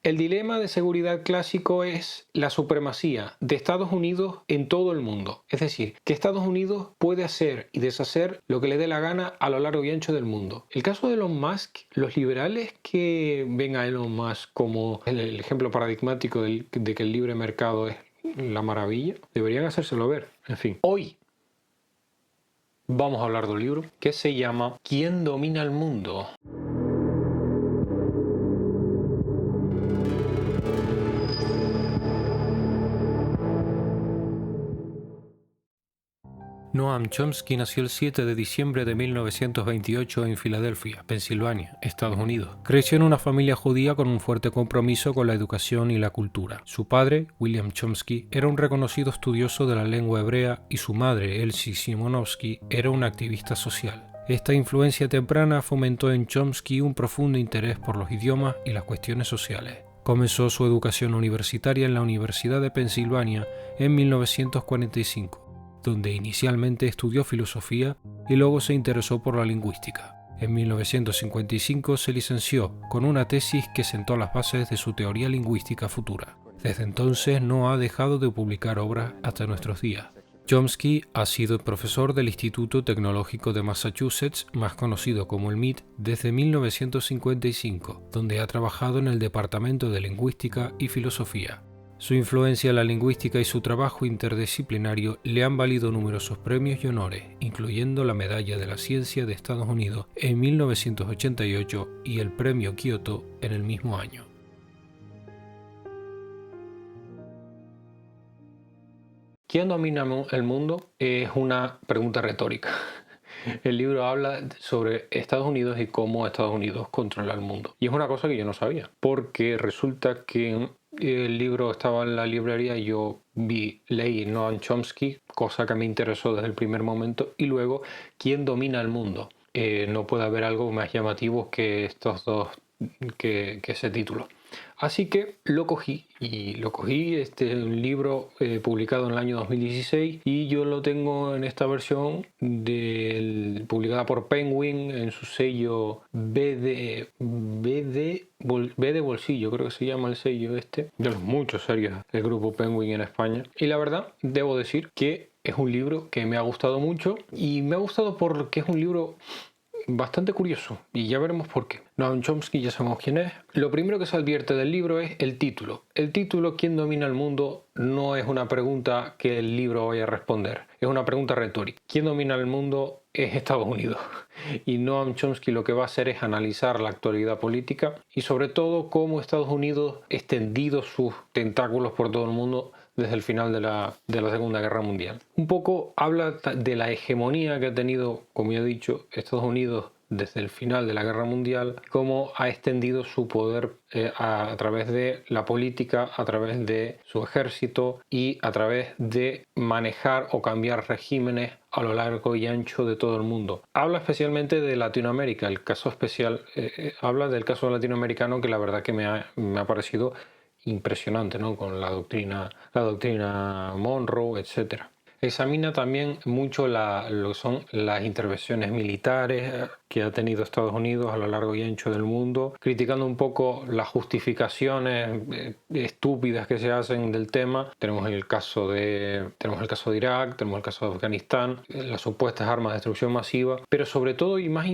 El dilema de seguridad clásico es la supremacía de Estados Unidos en todo el mundo. Es decir, que Estados Unidos puede hacer y deshacer lo que le dé la gana a lo largo y ancho del mundo. El caso de Elon Musk, los liberales que ven a Elon Musk como el ejemplo paradigmático de que el libre mercado es la maravilla, deberían hacérselo ver. En fin, hoy vamos a hablar de un libro que se llama ¿Quién domina el mundo? Noam Chomsky nació el 7 de diciembre de 1928 en Filadelfia, Pensilvania, Estados Unidos. Creció en una familia judía con un fuerte compromiso con la educación y la cultura. Su padre, William Chomsky, era un reconocido estudioso de la lengua hebrea y su madre, Elsie Simonovsky, era una activista social. Esta influencia temprana fomentó en Chomsky un profundo interés por los idiomas y las cuestiones sociales. Comenzó su educación universitaria en la Universidad de Pensilvania en 1945. Donde inicialmente estudió filosofía y luego se interesó por la lingüística. En 1955 se licenció con una tesis que sentó las bases de su teoría lingüística futura. Desde entonces no ha dejado de publicar obras hasta nuestros días. Chomsky ha sido profesor del Instituto Tecnológico de Massachusetts, más conocido como el MIT, desde 1955, donde ha trabajado en el Departamento de Lingüística y Filosofía. Su influencia en la lingüística y su trabajo interdisciplinario le han valido numerosos premios y honores, incluyendo la Medalla de la Ciencia de Estados Unidos en 1988 y el Premio Kyoto en el mismo año. ¿Quién domina el mundo? Es una pregunta retórica. El libro habla sobre Estados Unidos y cómo Estados Unidos controla el mundo. Y es una cosa que yo no sabía, porque resulta que el libro estaba en la librería y yo leí Noam Chomsky, cosa que me interesó desde el primer momento, y luego ¿Quién domina el mundo? No puede haber algo más llamativo que estos dos, que ese título. Así que lo cogí, un libro publicado en el año 2016 y yo lo tengo en esta versión publicada por Penguin en su sello B de bolsillo, creo que se llama el sello de los muchos sellos del grupo Penguin en España. Y la verdad, debo decir que es un libro que me ha gustado mucho y me ha gustado porque es un libro bastante curioso, y ya veremos por qué. Noam Chomsky ya sabemos quién es. Lo primero que se advierte del libro es el título. El título, ¿Quién domina el mundo?, no es una pregunta que el libro vaya a responder. Es una pregunta retórica. ¿Quién domina el mundo? Es Estados Unidos. Y Noam Chomsky lo que va a hacer es analizar la actualidad política y sobre todo cómo Estados Unidos ha extendido sus tentáculos por todo el mundo desde el final de la Segunda Guerra Mundial. Un poco habla de la hegemonía que ha tenido, como ya he dicho, Estados Unidos desde el final de la Guerra Mundial, cómo ha extendido su poder a través de la política, a través de su ejército y a través de manejar o cambiar regímenes a lo largo y ancho de todo el mundo. Habla especialmente de Latinoamérica, el caso especial, habla del caso latinoamericano que la verdad que me ha parecido impresionante, ¿no? Con la doctrina Monroe, etc. Examina también mucho lo que son las intervenciones militares que ha tenido Estados Unidos a lo largo y ancho del mundo, criticando un poco las justificaciones estúpidas que se hacen del tema. Tenemos el caso de Irak, tenemos el caso de Afganistán, las supuestas armas de destrucción masiva, pero sobre todo y más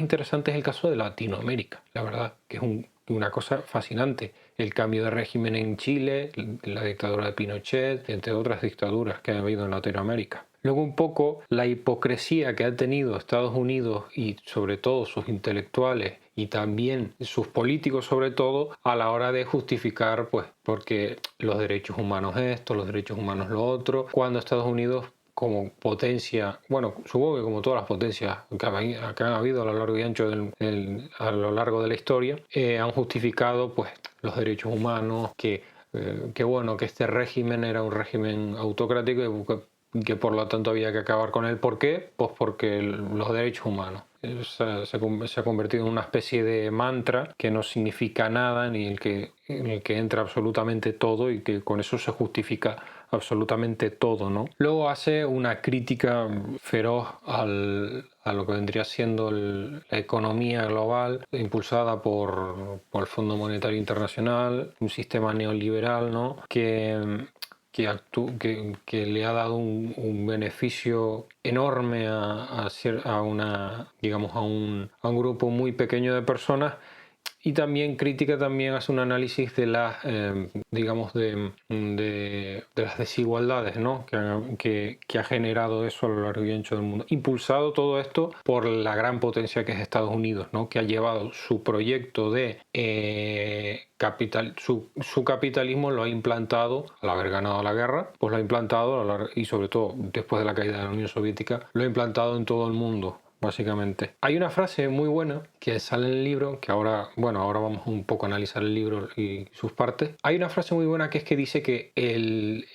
interesante es el caso de Latinoamérica, la verdad, que es una cosa fascinante. El cambio de régimen en Chile, la dictadura de Pinochet, entre otras dictaduras que ha habido en Latinoamérica. Luego un poco la hipocresía que ha tenido Estados Unidos y sobre todo sus intelectuales y también sus políticos sobre todo a la hora de justificar pues porque los derechos humanos esto, los derechos humanos lo otro, cuando Estados Unidos como potencia, bueno, supongo que como todas las potencias que han habido a lo largo y ancho a lo largo de la historia, han justificado pues los derechos humanos, que bueno, que este régimen era un régimen autocrático que por lo tanto había que acabar con él. ¿Por qué? Pues porque los derechos humanos. Se ha convertido en una especie de mantra que no significa nada, ni en el que entra absolutamente todo y que con eso se justifica absolutamente todo, ¿no? Luego hace una crítica feroz a lo que vendría siendo la economía global impulsada por el Fondo Monetario Internacional, un sistema neoliberal, ¿no? Que le ha dado un beneficio enorme digamos, a un grupo muy pequeño de personas. Y también hace un análisis de digamos, de las desigualdades, ¿no? que ha generado eso a lo largo y ancho del mundo. Impulsado todo esto por la gran potencia que es Estados Unidos, ¿no? Que ha llevado su proyecto de su capitalismo, lo ha implantado, al haber ganado la guerra, pues lo ha implantado, y sobre todo después de la caída de la Unión Soviética, lo ha implantado en todo el mundo. Básicamente. Hay una frase muy buena que sale en el libro, que ahora vamos un poco a analizar el libro y sus partes. Hay una frase muy buena que es que dice que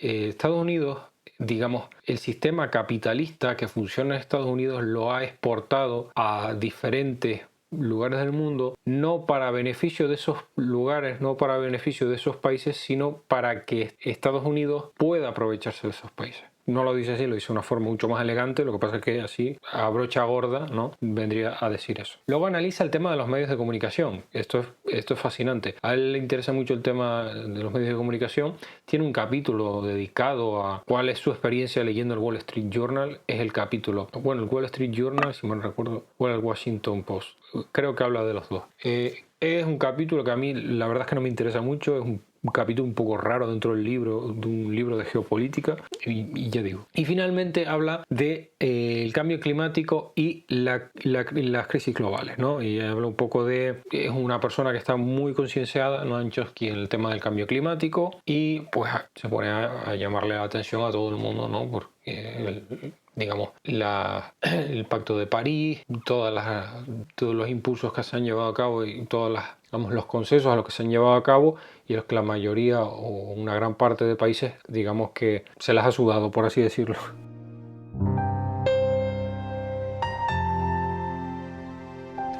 Estados Unidos, digamos, el sistema capitalista que funciona en Estados Unidos lo ha exportado a diferentes lugares del mundo, no para beneficio de esos lugares, no para beneficio de esos países, sino para que Estados Unidos pueda aprovecharse de esos países. No lo dice así, lo dice de una forma mucho más elegante, lo que pasa es que así, a brocha gorda, ¿no? Vendría a decir eso. Luego analiza el tema de los medios de comunicación. Esto es fascinante. A él le interesa mucho el tema de los medios de comunicación. Tiene un capítulo dedicado a cuál es su experiencia leyendo el Wall Street Journal. Es el capítulo, bueno, el Wall Street Journal, si mal recuerdo, o el Washington Post. Creo que habla de los dos. Es un capítulo que a mí la verdad es que no me interesa mucho. Es un capítulo un poco raro dentro del libro, de un libro de geopolítica, y ya digo. Y finalmente habla de el cambio climático y las crisis globales, ¿no? Y habla un poco es una persona que está muy concienciada, Noam Chomsky, en el tema del cambio climático, y pues se pone a llamarle la atención a todo el mundo, ¿no? Porque digamos, el Pacto de París, todos los impulsos que se han llevado a cabo y digamos, los consensos a los que se han llevado a cabo, y los que la mayoría o una gran parte de países, digamos, que se las ha sudado, por así decirlo.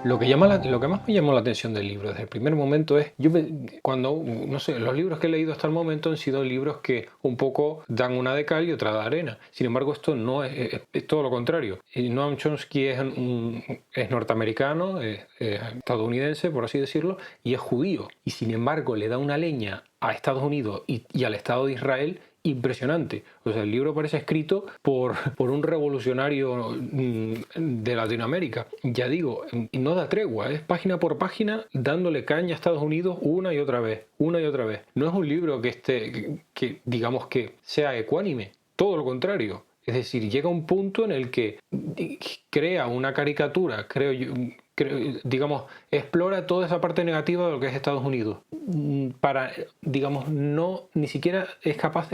Lo que más me llamó la atención del libro desde el primer momento es, no sé, los libros que he leído hasta el momento han sido libros que un poco dan una de cal y otra de arena. Sin embargo, esto no es todo lo contrario. Y Noam Chomsky es norteamericano, es estadounidense, por así decirlo, y es judío. Y sin embargo, le da una leña a Estados Unidos y al Estado de Israel impresionante. O sea, el libro parece escrito por un revolucionario de Latinoamérica. Ya digo, no da tregua, es página por página dándole caña a Estados Unidos una y otra vez. No es un libro que digamos que sea ecuánime, todo lo contrario. Es decir, llega un punto en el que crea una caricatura, digamos, explora toda esa parte negativa de lo que es Estados Unidos. Digamos, ni siquiera es capaz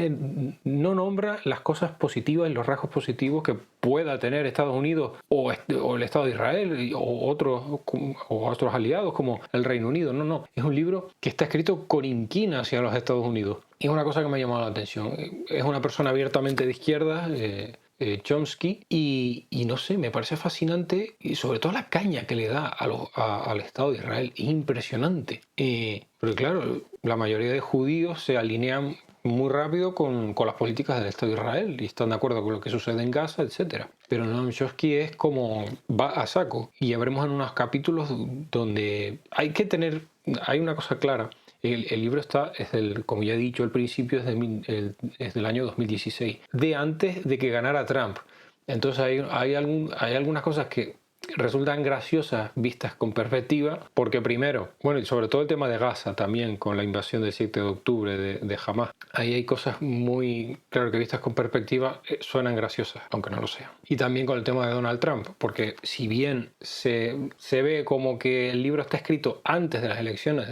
no nombra las cosas positivas y los rasgos positivos que pueda tener Estados Unidos o el Estado de Israel o otros aliados como el Reino Unido. No, es un libro que está escrito con inquina hacia los Estados Unidos. Y es una cosa que me ha llamado la atención. Es una persona abiertamente de izquierda, Chomsky, y no sé, me parece fascinante, y sobre todo la caña que le da al Estado de Israel, es impresionante. Pero claro, la mayoría de judíos se alinean muy rápido con las políticas del Estado de Israel y están de acuerdo con lo que sucede en Gaza, etc. Pero Noam Chomsky es como va a saco, y ya veremos en unos capítulos donde hay una cosa clara. El libro como ya he dicho al principio, es del año 2016, de antes de que ganara Trump. Entonces hay algunas cosas que resultan graciosas vistas con perspectiva, porque primero, bueno, y sobre todo el tema de Gaza también, con la invasión del 7 de octubre de Hamas, ahí hay cosas muy, claro, que vistas con perspectiva suenan graciosas, aunque no lo sean. Y también con el tema de Donald Trump, porque si bien se ve como que el libro está escrito antes de las elecciones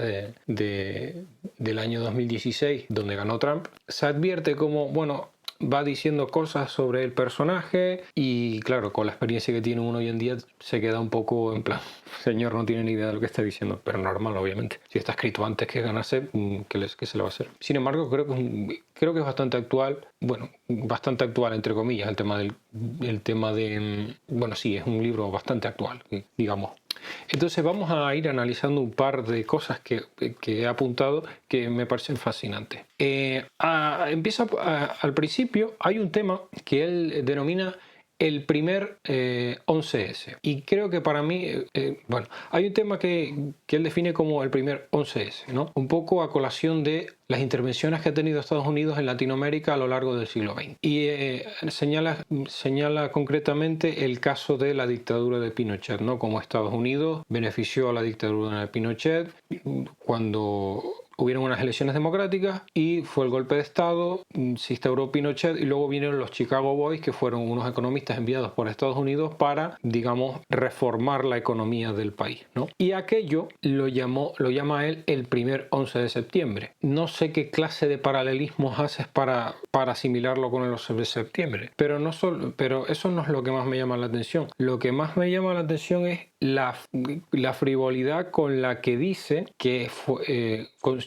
del año 2016, donde ganó Trump, se advierte como, bueno, va diciendo cosas sobre el personaje y claro, con la experiencia que tiene uno hoy en día se queda un poco en plan, señor, no tiene ni idea de lo que está diciendo, pero normal, obviamente. Si está escrito antes que ganarse, ¿qué se le va a hacer? Sin embargo, creo que es bastante actual, bueno, bastante actual entre comillas, el tema de, bueno, sí, es un libro bastante actual, digamos. Entonces vamos a ir analizando un par de cosas que he apuntado que me parecen fascinantes. Al principio, hay un tema que él denomina el primer 11S. Y creo que para mí, bueno, hay un tema que él define como el primer 11S, ¿no? Un poco a colación de las intervenciones que ha tenido Estados Unidos en Latinoamérica a lo largo del siglo XX. Y señala concretamente el caso de la dictadura de Pinochet, ¿no? Como Estados Unidos benefició a la dictadura de Pinochet cuando hubieron unas elecciones democráticas y fue el golpe de Estado, se instauró Pinochet y luego vinieron los Chicago Boys, que fueron unos economistas enviados por Estados Unidos para, digamos, reformar la economía del país, ¿no? Y aquello lo llama él el primer 11 de septiembre. No sé qué clase de paralelismos haces para asimilarlo con el 11 de septiembre, pero eso no es lo que más me llama la atención. Lo que más me llama la atención es la frivolidad con la que dice que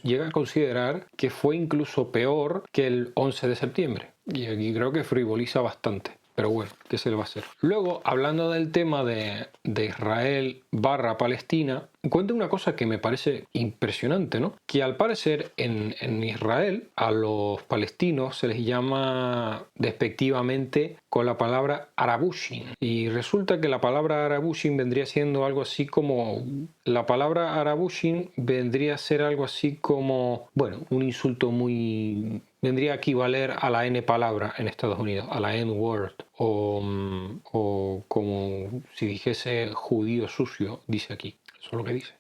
llega a considerar que fue incluso peor que el 11 de septiembre. Y aquí creo que frivoliza bastante. Pero bueno, ¿qué se le va a hacer? Luego, hablando del tema de Israel / Palestina, encuentro una cosa que me parece impresionante, ¿no? Que al parecer en Israel a los palestinos se les llama despectivamente con la palabra arabushin. Y resulta que la palabra arabushin vendría siendo algo así como... La palabra arabushin vendría a ser algo así como... Bueno, un insulto muy... Vendría a equivaler a la N palabra en Estados Unidos, a la N-word, o como si dijese judío sucio, dice aquí. Eso es lo que dice.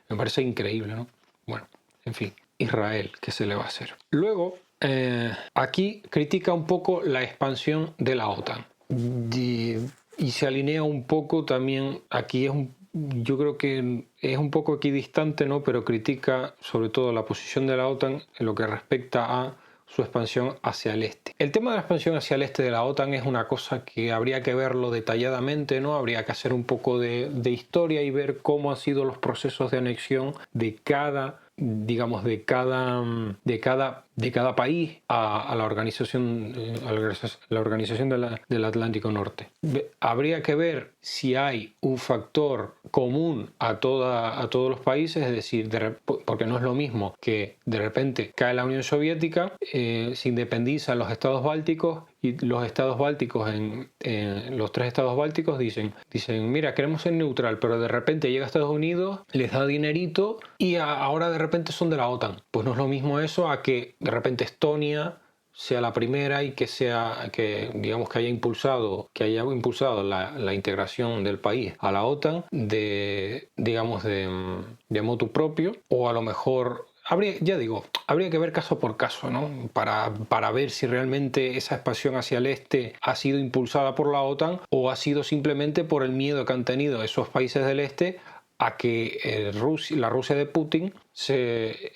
Me parece increíble, ¿no? Bueno, en fin, Israel, ¿qué se le va a hacer? Luego, aquí critica un poco la expansión de la OTAN. Y se alinea un poco también, yo creo que es un poco equidistante, ¿no? Pero critica sobre todo la posición de la OTAN en lo que respecta a su expansión hacia el este. El tema de la expansión hacia el este de la OTAN es una cosa que habría que verlo detalladamente, ¿no? Habría que hacer un poco de historia y ver cómo han sido los procesos de anexión de cada, digamos, de cada país a la organización, del Atlántico Norte. Habría que ver si hay un factor común a todos los países, es decir, porque no es lo mismo que de repente cae la Unión Soviética, se independizan los estados bálticos y los estados bálticos, los tres estados bálticos dicen, mira, queremos ser neutral, pero de repente llega a Estados Unidos, les da dinerito y ahora de repente son de la OTAN. Pues no es lo mismo eso a que de repente Estonia sea la primera y digamos que haya impulsado la integración del país a la OTAN de motu propio, o a lo mejor habría que ver caso por caso, ¿no? Para ver si realmente esa expansión hacia el este ha sido impulsada por la OTAN o ha sido simplemente por el miedo que han tenido esos países del este a que la Rusia de Putin se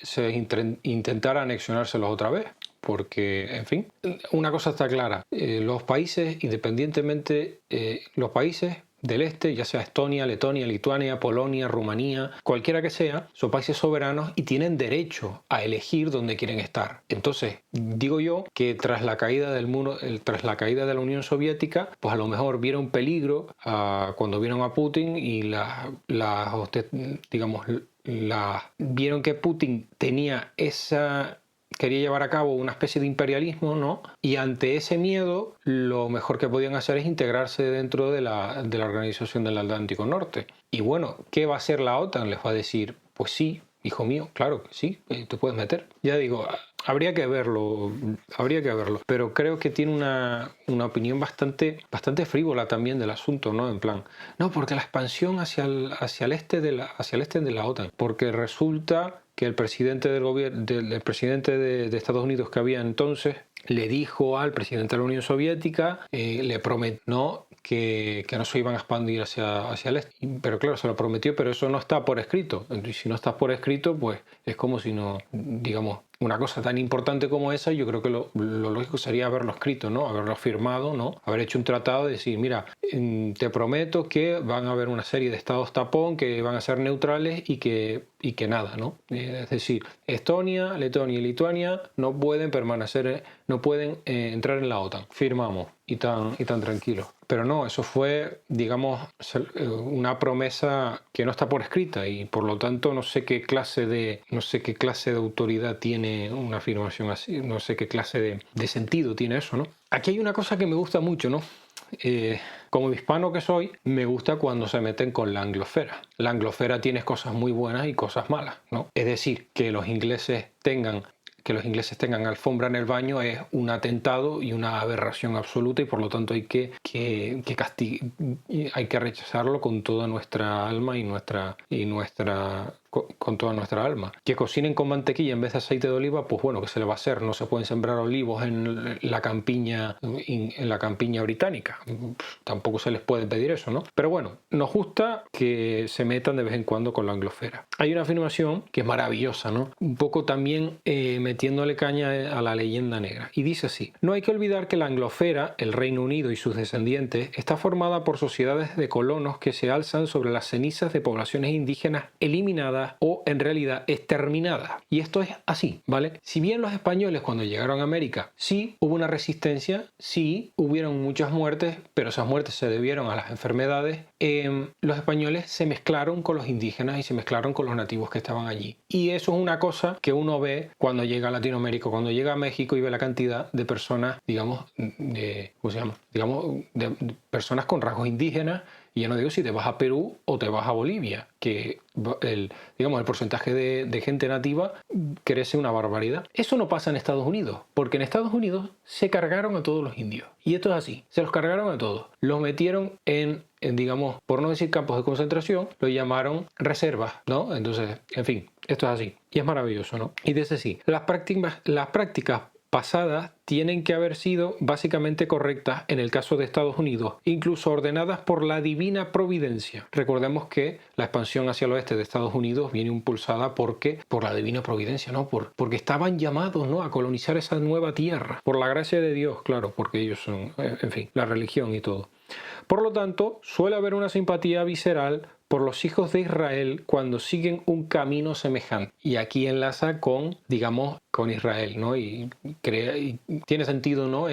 intentara anexionárselos otra vez. Porque, en fin, una cosa está clara, los países, independientemente, los países del este, ya sea Estonia, Letonia, Lituania, Polonia, Rumanía, cualquiera que sea, son países soberanos y tienen derecho a elegir dónde quieren estar. Entonces, digo yo que tras la caída del muro, tras la caída de la Unión Soviética, pues a lo mejor vieron peligro cuando vieron a Putin y vieron que Putin quería llevar a cabo una especie de imperialismo, ¿no? Y ante ese miedo, lo mejor que podían hacer es integrarse dentro de la Organización del Atlántico Norte. Y bueno, ¿qué va a hacer la OTAN? Les va a decir, pues sí, hijo mío, claro que sí, te puedes meter. Ya digo, habría que verlo, pero creo que tiene una opinión bastante frívola también del asunto, ¿no? En plan, no, porque la expansión hacia el este de la OTAN, porque resulta que el presidente del presidente de Estados Unidos que había entonces le dijo al presidente de la Unión Soviética, le prometió que no se iban a expandir hacia el este. Pero claro, se lo prometió, pero eso no está por escrito. Entonces, si no está por escrito, pues es como si no, digamos, una cosa tan importante como esa, yo creo que lo lógico sería haberlo escrito, ¿no? Haberlo firmado, ¿no? Haber hecho un tratado de decir, mira, te prometo que van a haber una serie de estados tapón que van a ser neutrales y que nada, ¿no? Es decir, Estonia, Letonia y Lituania no pueden permanecer, no pueden entrar en la OTAN. Firmamos y tan tranquilos. Pero no, eso fue, digamos, una promesa que no está por escrita y por lo tanto no sé qué clase de autoridad tiene una afirmación así, no sé qué clase de sentido tiene eso, ¿no? Aquí hay una cosa que me gusta mucho, ¿no? Como hispano que soy, me gusta cuando se meten con la anglosfera. La anglosfera tiene cosas muy buenas y cosas malas, ¿no? Es decir, que los ingleses tengan alfombra en el baño es un atentado y una aberración absoluta y por lo tanto hay que rechazarlo con toda nuestra alma con toda nuestra alma. Que cocinen con mantequilla en vez de aceite de oliva, pues bueno, ¿qué se le va a hacer? No se pueden sembrar olivos en la campiña británica. Tampoco se les puede pedir eso, ¿no? Pero bueno, nos gusta que se metan de vez en cuando con la anglosfera. Hay una afirmación que es maravillosa, ¿no? Un poco también metiéndole caña a la leyenda negra. Y dice así: no hay que olvidar que la anglosfera, el Reino Unido y sus descendientes, está formada por sociedades de colonos que se alzan sobre las cenizas de poblaciones indígenas eliminadas o en realidad exterminadas. Y esto es así, ¿vale? Si bien los españoles cuando llegaron a América sí hubo una resistencia, sí hubieron muchas muertes, pero esas muertes se debieron a las enfermedades, los españoles se mezclaron con los indígenas y se mezclaron con los nativos que estaban allí. Y eso es una cosa que uno ve cuando llega a Latinoamérica, cuando llega a México y ve la cantidad de personas, digamos, de personas con rasgos indígenas. Y ya no digo si te vas a Perú o te vas a Bolivia, que el porcentaje de gente nativa crece una barbaridad. Eso no pasa en Estados Unidos, porque en Estados Unidos se cargaron a todos los indios. Y esto es así, se los cargaron a todos. Los metieron en digamos, por no decir campos de concentración, lo llamaron reservas, ¿no? Entonces, en fin, esto es así. Y es maravilloso, ¿no? Y dice así: las prácticas pasadas tienen que haber sido básicamente correctas en el caso de Estados Unidos, incluso ordenadas por la divina providencia. Recordemos que la expansión hacia el oeste de Estados Unidos viene impulsada por la divina providencia, ¿no? Porque estaban llamados, ¿no?, a colonizar esa nueva tierra. Por la gracia de Dios, claro, porque ellos son, en fin, la religión y todo. Por lo tanto, suele haber una simpatía visceral por los hijos de Israel cuando siguen un camino semejante. Y aquí enlaza con Israel, ¿no? Y tiene sentido, ¿no?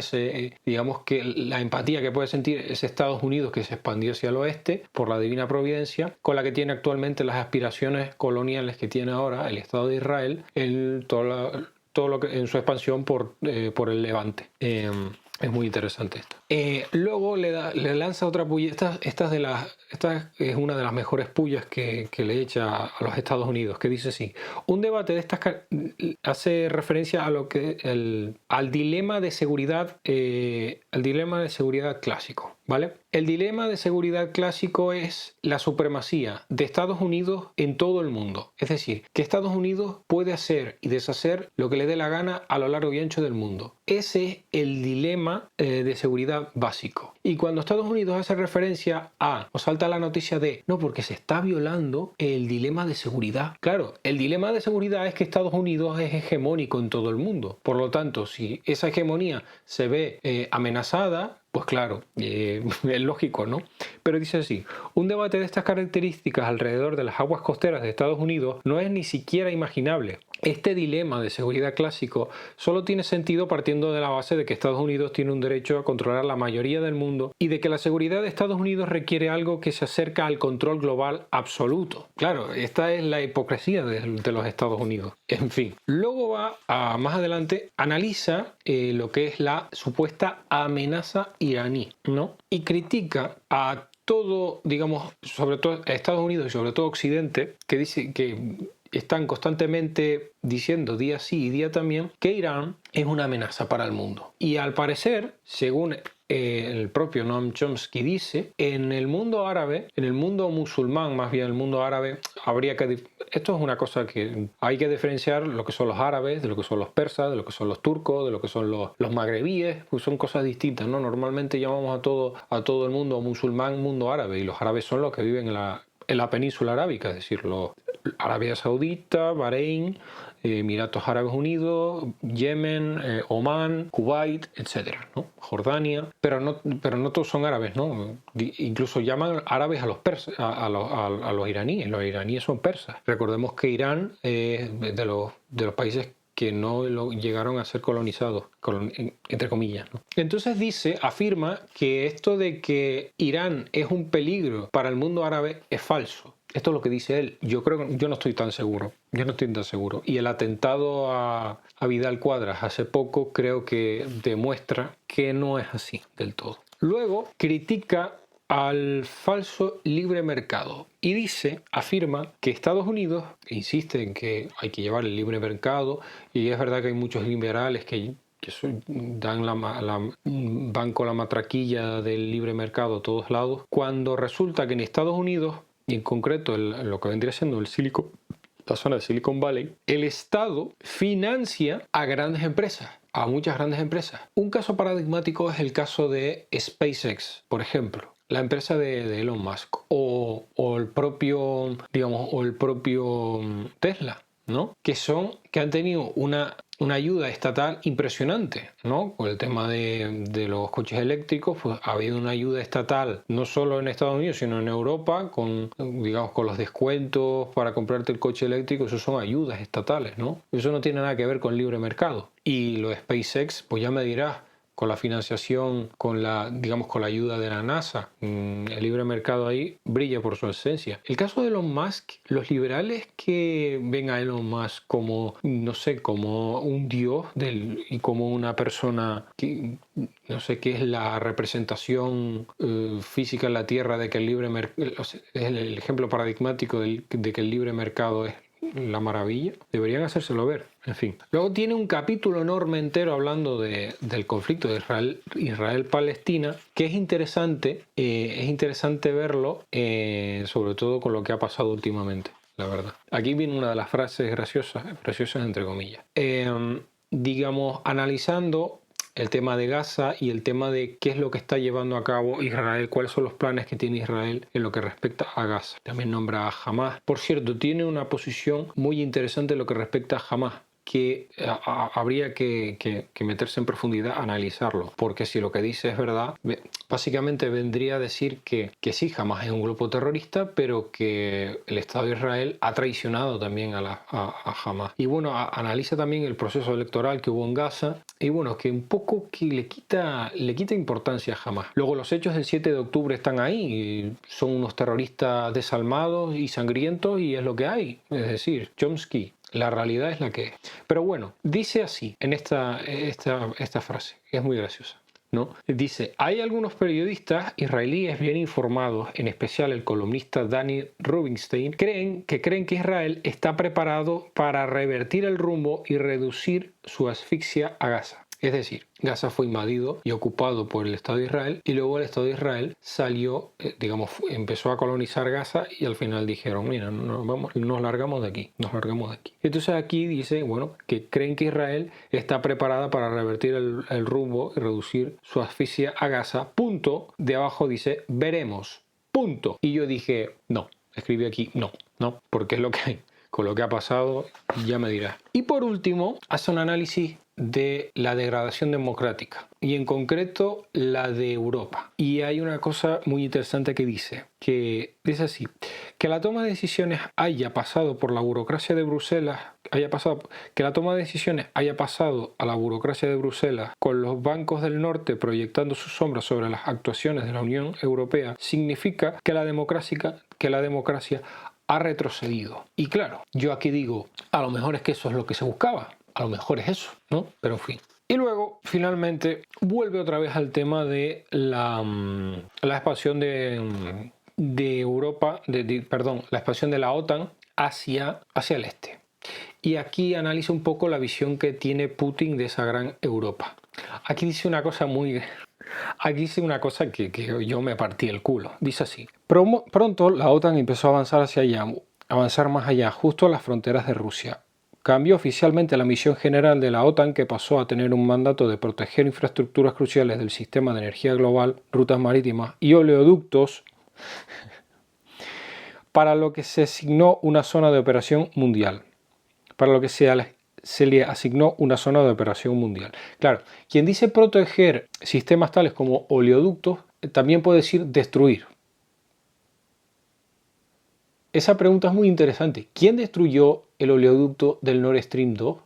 Digamos que la empatía que puede sentir ese Estados Unidos que se expandió hacia el oeste por la divina providencia, con la que tiene actualmente las aspiraciones coloniales que tiene ahora el Estado de Israel en en su expansión por el Levante. Es muy interesante esto. Luego le lanza otra puya. Esta es una de las mejores pullas que le echa a los Estados Unidos, que dice así: un debate de estas hace referencia a al dilema de seguridad, clásico, ¿vale? El dilema de seguridad clásico es la supremacía de Estados Unidos en todo el mundo. Es decir, que Estados Unidos puede hacer y deshacer lo que le dé la gana a lo largo y ancho del mundo. Ese es el dilema de seguridad básico. Y cuando Estados Unidos hace referencia o salta la noticia de no, porque se está violando el dilema de seguridad. Claro, el dilema de seguridad es que Estados Unidos es hegemónico en todo el mundo. Por lo tanto, si esa hegemonía se ve amenazada, pues claro, es lógico, ¿no? Pero dice así: un debate de estas características alrededor de las aguas costeras de Estados Unidos no es ni siquiera imaginable. Este dilema de seguridad clásico solo tiene sentido partiendo de la base de que Estados Unidos tiene un derecho a controlar la mayoría del mundo y de que la seguridad de Estados Unidos requiere algo que se acerca al control global absoluto. Claro, esta es la hipocresía de los Estados Unidos. En fin, luego más adelante, analiza lo que es la supuesta amenaza iraní, ¿no? Y critica a todo, digamos, sobre todo a Estados Unidos y sobre todo Occidente, que dice que están constantemente diciendo día sí y día también que Irán es una amenaza para el mundo. Y al parecer, según el propio Noam Chomsky dice, en el mundo árabe, en el mundo musulmán, más bien el mundo árabe, esto es una cosa que hay que diferenciar lo que son los árabes, de lo que son los persas, de lo que son los turcos, de lo que son los magrebíes, pues son cosas distintas, ¿no? Normalmente llamamos a todo el mundo musulmán mundo árabe, y los árabes son los que viven en la península arábica, es decir, los Arabia Saudita, Bahrein, Emiratos Árabes Unidos, Yemen, Omán, Kuwait, etcétera, ¿no? Jordania, pero no todos son árabes, ¿no? Incluso llaman árabes a los persas, a los iraníes. Los iraníes son persas. Recordemos que Irán es de los países que no llegaron a ser colonizados, entre comillas, ¿no? Entonces afirma que esto de que Irán es un peligro para el mundo árabe es falso. Esto es lo que dice él. Yo no estoy tan seguro. Y el atentado a Vidal Quadras hace poco creo que demuestra que no es así del todo. Luego critica al falso libre mercado y afirma que Estados Unidos insiste en que hay que llevar el libre mercado, y es verdad que hay muchos liberales que van con la matraquilla del libre mercado a todos lados, cuando resulta que en Estados Unidos, y en concreto lo que vendría siendo la zona de Silicon Valley, el Estado financia a grandes empresas, a muchas grandes empresas. Un caso paradigmático es el caso de SpaceX, por ejemplo, la empresa de Elon Musk, o el propio Tesla, ¿no? Que han tenido una ayuda estatal impresionante, ¿no? Con el tema de los coches eléctricos, pues ha habido una ayuda estatal no solo en Estados Unidos, sino en Europa, con los descuentos para comprarte el coche eléctrico. Eso son ayudas estatales, ¿no? Eso no tiene nada que ver con libre mercado. Y lo de SpaceX, pues ya me dirás, con la financiación, con la ayuda de la NASA, el libre mercado ahí brilla por su esencia. El caso de Elon Musk, los liberales que ven a Elon Musk como, no sé, como un dios y como una persona que, no sé, qué es la representación física en la Tierra de que el libre mercado es el ejemplo paradigmático de que el libre mercado es la maravilla, deberían hacérselo ver. En fin, luego tiene un capítulo enorme entero hablando del conflicto de Israel-Palestina, que es interesante verlo, sobre todo con lo que ha pasado últimamente, la verdad. Aquí viene una de las frases graciosas entre comillas, analizando el tema de Gaza y el tema de qué es lo que está llevando a cabo Israel, cuáles son los planes que tiene Israel en lo que respecta a Gaza. También nombra a Hamas. Por cierto, tiene una posición muy interesante en lo que respecta a Hamas, que habría que meterse en profundidad a analizarlo, porque si lo que dice es verdad, básicamente vendría a decir que sí, Hamas es un grupo terrorista, pero que el Estado de Israel ha traicionado también a Hamas. Y bueno, analiza también el proceso electoral que hubo en Gaza, y bueno, que un poco que le quita importancia a Hamas. Luego los hechos del 7 de octubre están ahí, son unos terroristas desalmados y sangrientos, y es lo que hay, es decir, Chomsky. La realidad es la que es. Pero bueno, dice así en esta frase, que es muy graciosa, ¿no? Dice: hay algunos periodistas israelíes bien informados, en especial el columnista Danny Rubinstein, creen que Israel está preparado para revertir el rumbo y reducir su asfixia a Gaza. Es decir, Gaza fue invadido y ocupado por el Estado de Israel, y luego el Estado de Israel salió, empezó a colonizar Gaza, y al final dijeron: mira, nos largamos de aquí. Entonces aquí dice, bueno, que creen que Israel está preparada para revertir el rumbo y reducir su asfixia a Gaza. Punto. De abajo dice: veremos. Punto. Y yo dije, no. Escribí aquí, no, porque es lo que hay. Con lo que ha pasado, ya me dirás. Y por último, hace un análisis de la degradación democrática, y en concreto la de Europa. Y hay una cosa muy interesante que dice así: que la toma de decisiones haya pasado por la burocracia de Bruselas, que la toma de decisiones haya pasado a la burocracia de Bruselas, con los bancos del norte proyectando sus sombras sobre las actuaciones de la Unión Europea, significa que la democracia ha retrocedido. Y claro, yo aquí digo, a lo mejor es que eso es lo que se buscaba. A lo mejor es eso, ¿no? Pero en fin. Y luego, finalmente, vuelve otra vez al tema de la expansión de Europa, la expansión de la OTAN hacia el este. Y aquí analiza un poco la visión que tiene Putin de esa gran Europa. Aquí dice una cosa que yo me partí el culo. Dice así: pronto la OTAN empezó a avanzar avanzar más allá, justo a las fronteras de Rusia. Cambió oficialmente la misión general de la OTAN, que pasó a tener un mandato de proteger infraestructuras cruciales del sistema de energía global, rutas marítimas y oleoductos, para lo que se asignó una zona de operación mundial. Para lo que se le asignó una zona de operación mundial. Claro, quien dice proteger sistemas tales como oleoductos, también puede decir destruir. Esa pregunta es muy interesante. ¿Quién destruyó el oleoducto del Nord Stream 2?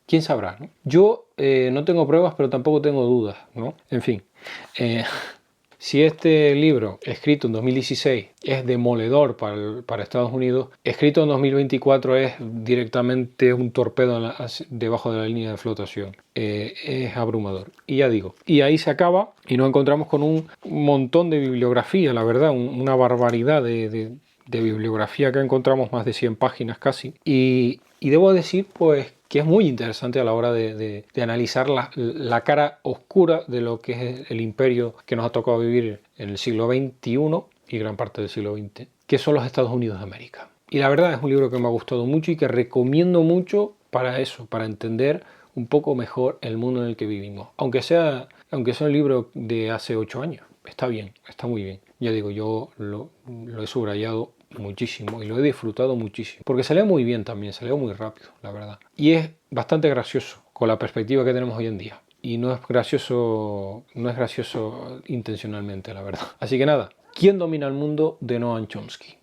¿Quién sabrá, ¿no? Yo no tengo pruebas, pero tampoco tengo dudas, ¿no? En fin, si este libro, escrito en 2016, es demoledor para Estados Unidos, escrito en 2024 es directamente un torpedo debajo de la línea de flotación. Es abrumador. Y ya digo, y ahí se acaba y nos encontramos con un montón de bibliografía, la verdad, una barbaridad de bibliografía que encontramos, más de 100 páginas casi. Y debo decir, pues, que es muy interesante a la hora de analizar la cara oscura de lo que es el imperio que nos ha tocado vivir en el siglo XXI y gran parte del siglo XX, que son los Estados Unidos de América. Y la verdad es un libro que me ha gustado mucho y que recomiendo mucho para eso, para entender un poco mejor el mundo en el que vivimos. Aunque sea un libro de hace 8 años, está bien, está muy bien. Ya digo, yo lo he subrayado muchísimo y lo he disfrutado muchísimo, porque se lee muy bien también, se lee muy rápido, la verdad, y es bastante gracioso con la perspectiva que tenemos hoy en día, y no es gracioso intencionalmente, la verdad. Así que nada, ¿quién domina el mundo? De Noam Chomsky.